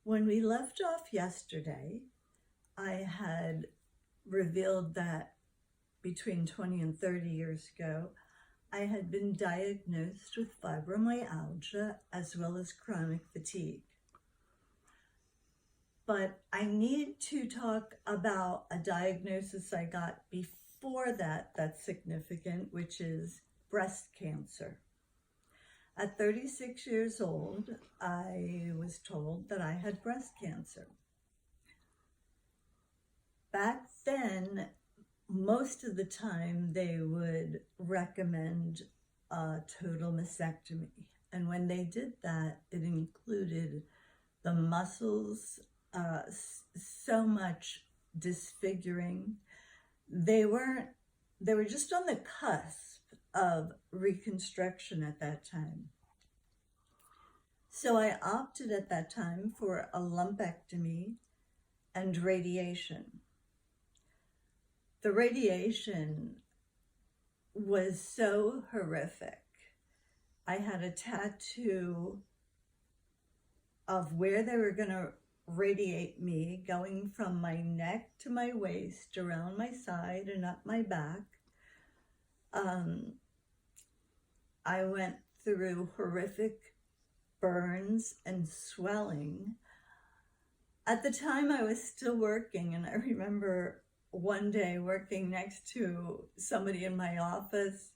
When we left off yesterday, I had revealed that between 20 and 30 years ago, I had been diagnosed with fibromyalgia as well as chronic fatigue. But I need to talk about a diagnosis I got before that that's significant, which is breast cancer. At 36 years old, I was told that I had breast cancer. Back then, most of the time they would recommend a total mastectomy. And when they did that, it included the muscles, so much disfiguring. They were just on the cusp of reconstruction at that time. So I opted at that time for a lumpectomy and radiation. The radiation was so horrific. I had a tattoo of where they were going to radiate me, going from my neck to my waist, around my side and up my back. I went through horrific burns and swelling. At the time I was still working, and I remember one day working next to somebody in my office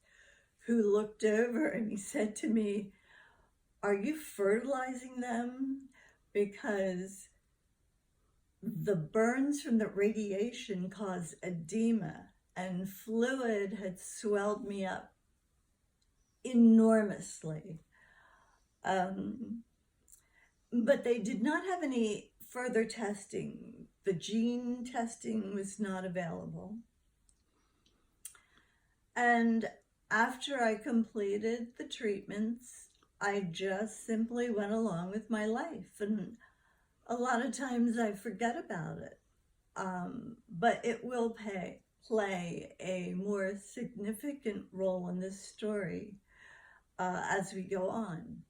who looked over and he said to me, "Are you fertilizing them? Because the burns from the radiation caused edema and fluid had swelled me up enormously." But they did not have any further testing. The gene testing was not available. And after I completed the treatments, I just simply went along with my life. And a lot of times I forget about it. But it will play a more significant role in this story as we go on.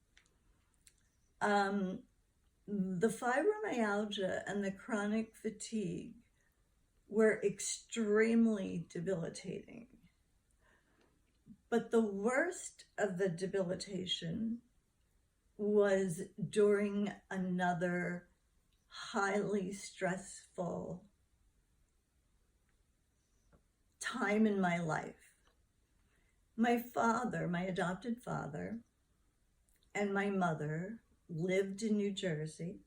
The fibromyalgia and the chronic fatigue were extremely debilitating. But the worst of the debilitation was during another highly stressful time in my life. My father, my adopted father, and my mother lived in New Jersey.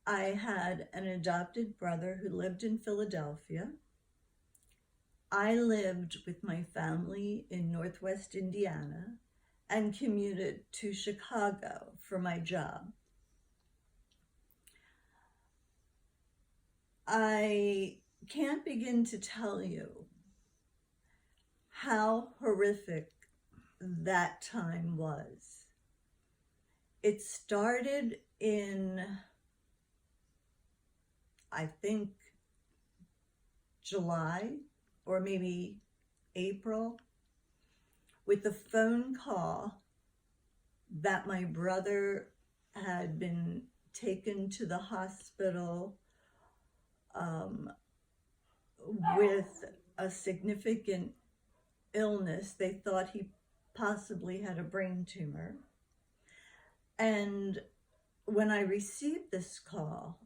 I had an adopted brother who lived in Philadelphia. I lived with my family in Northwest Indiana and commuted to Chicago for my job. I can't begin to tell you how horrific that time was. It started in, I think, July or maybe April, with the phone call that my brother had been taken to the hospital with a significant illness. They thought he possibly had a brain tumor. And when I received this call,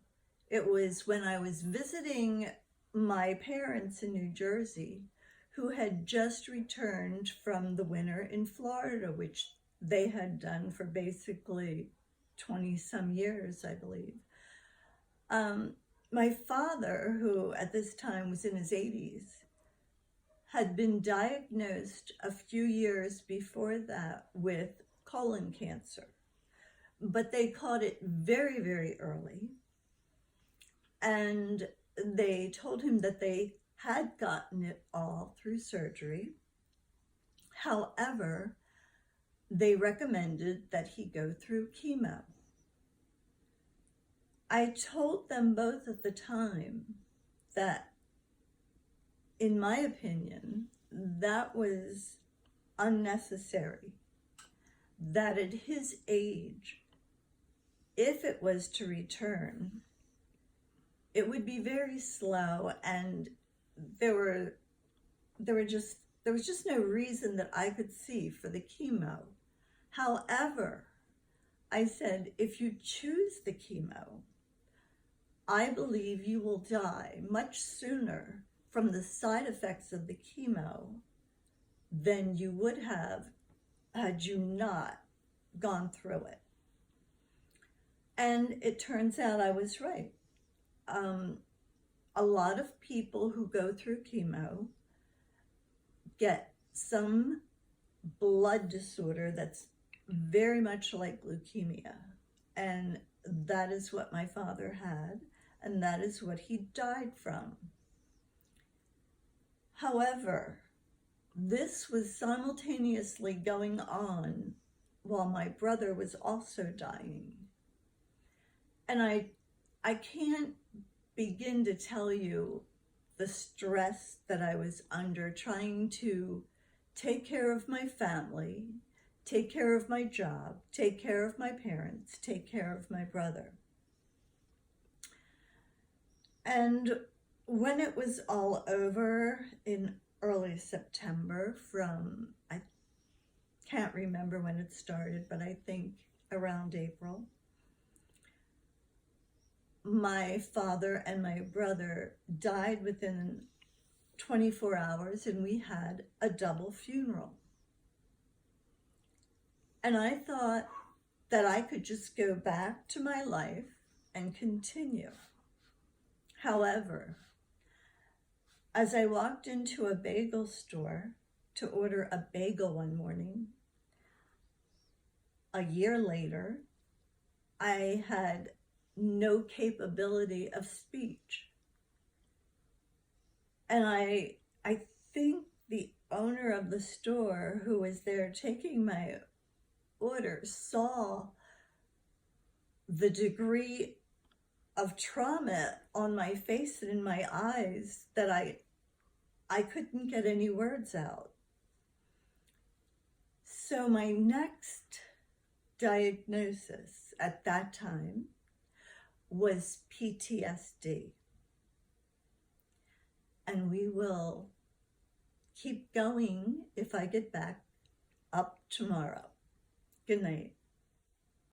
it was when I was visiting my parents in New Jersey, who had just returned from the winter in Florida, which they had done for basically 20-some years, I believe. My father, who at this time was in his 80s, had been diagnosed a few years before that with colon cancer. But they caught it very, very early. And they told him that they had gotten it all through surgery. However, they recommended that he go through chemo. I told them both at the time that, in my opinion, that was unnecessary. That at his age, if it was to return, it would be very slow, and there was just no reason that I could see for the chemo. However, I said, if you choose the chemo, I believe you will die much sooner from the side effects of the chemo than you would have had you not gone through it. And it turns out I was right. A lot of people who go through chemo get some blood disorder that's very much like leukemia. And that is what my father had, and that is what he died from. However, this was simultaneously going on while my brother was also dying. And I can't begin to tell you the stress that I was under trying to take care of my family, take care of my job, take care of my parents, take care of my brother. And when it was all over in early September from, I can't remember when it started, but I think around April, my father and my brother died within 24 hours, and we had a double funeral. And I thought that I could just go back to my life and continue. However, as I walked into a bagel store to order a bagel one morning, a year later, I had no capability of speech. And I think the owner of the store who was there taking my order saw the degree of trauma on my face and in my eyes that I couldn't get any words out. So my next diagnosis at that time was PTSD. And we will keep going if I get back up tomorrow. Good night.